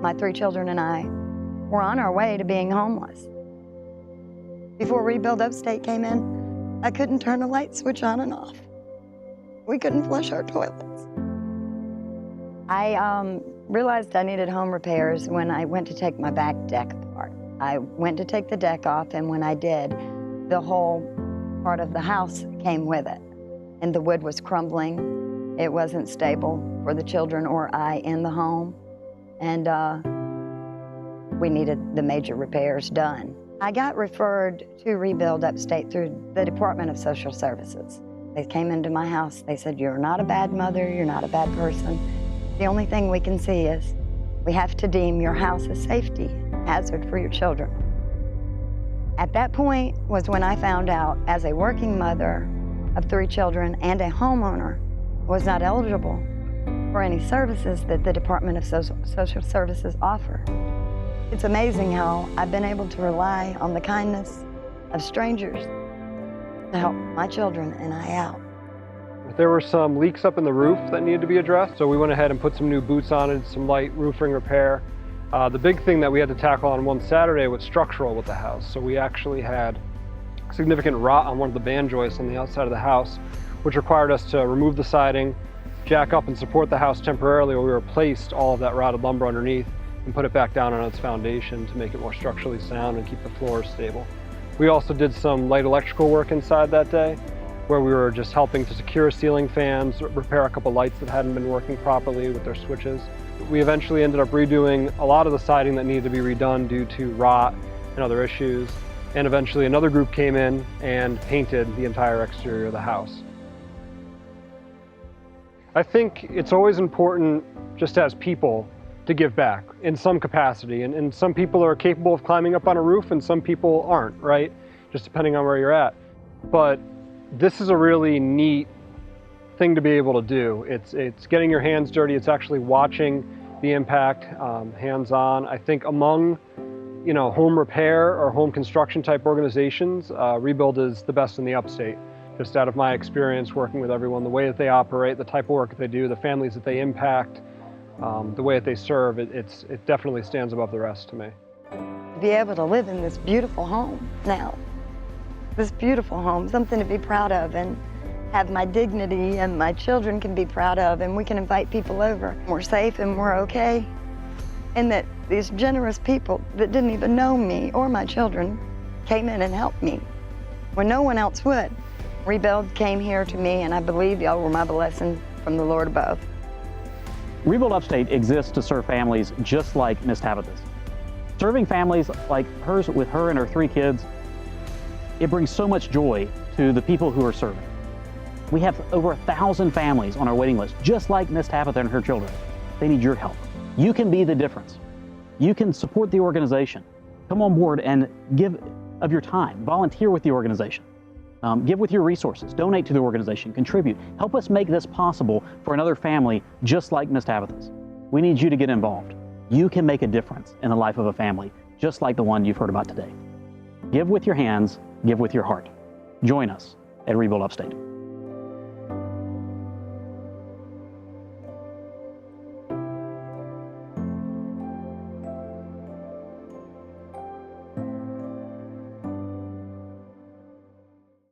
My 3 children and I were on our way to being homeless. Before Rebuild Upstate came in, I couldn't turn the light switch on and off. We couldn't flush our toilets. I realized I needed home repairs when I went to take my back deck apart. I went to take the deck off, and when I did, the whole part of the house came with it. And the wood was crumbling. It wasn't stable for the children or I in the home. And we needed the major repairs done. I got referred to Rebuild Upstate through the Department of Social Services. They came into my house. They said, "You're not a bad mother, you're not a bad person. The only thing we can see is we have to deem your house a safety hazard for your children." At that point was when I found out, as a working mother of 3 children and a homeowner, was not eligible for any services that the Department of Social Services offer. It's amazing how I've been able to rely on the kindness of strangers to help my children and I out. There were some leaks up in the roof that needed to be addressed, so we went ahead and put some new boots on it, some light roofing repair. The big thing that we had to tackle on one Saturday was structural with the house. So we actually had significant rot on one of the band joists on the outside of the house, which required us to remove the siding, jack up and support the house temporarily, while we replaced all of that rotted lumber underneath and put it back down on its foundation to make it more structurally sound and keep the floors stable. We also did some light electrical work inside that day, where we were just helping to secure ceiling fans, repair a couple lights that hadn't been working properly with their switches. We eventually ended up redoing a lot of the siding that needed to be redone due to rot and other issues. And eventually another group came in and painted the entire exterior of the house. I think it's always important, just as people, to give back in some capacity. And some people are capable of climbing up on a roof and some people aren't, right? Just depending on where you're at. But this is a really neat thing to be able to do. It's getting your hands dirty. It's actually watching the impact hands-on. I think among home repair or home construction type organizations, Rebuild is the best in the upstate. Just out of my experience working with everyone, the way that they operate, the type of work that they do, the families that they impact, the way that they serve, it definitely stands above the rest to me. To be able to live in this beautiful home now, this beautiful home, something to be proud of, and have my dignity and my children can be proud of, and we can invite people over. We're safe and we're okay. And that these generous people that didn't even know me or my children came in and helped me when no one else would. Rebuild came here to me, and I believe y'all were my blessing from the Lord above. Rebuild Upstate exists to serve families just like Miss Tabitha's. Serving families like hers with her and her 3 kids, it brings so much joy to the people who are serving. We have over 1,000 families on our waiting list, just like Miss Tabitha and her children. They need your help. You can be the difference. You can support the organization. Come on board and give of your time. Volunteer with the organization. Give with your resources. Donate to the organization. Contribute. Help us make this possible for another family just like Miss Tabitha's. We need you to get involved. You can make a difference in the life of a family just like the one you've heard about today. Give with your hands. Give with your heart. Join us at Rebuild Upstate.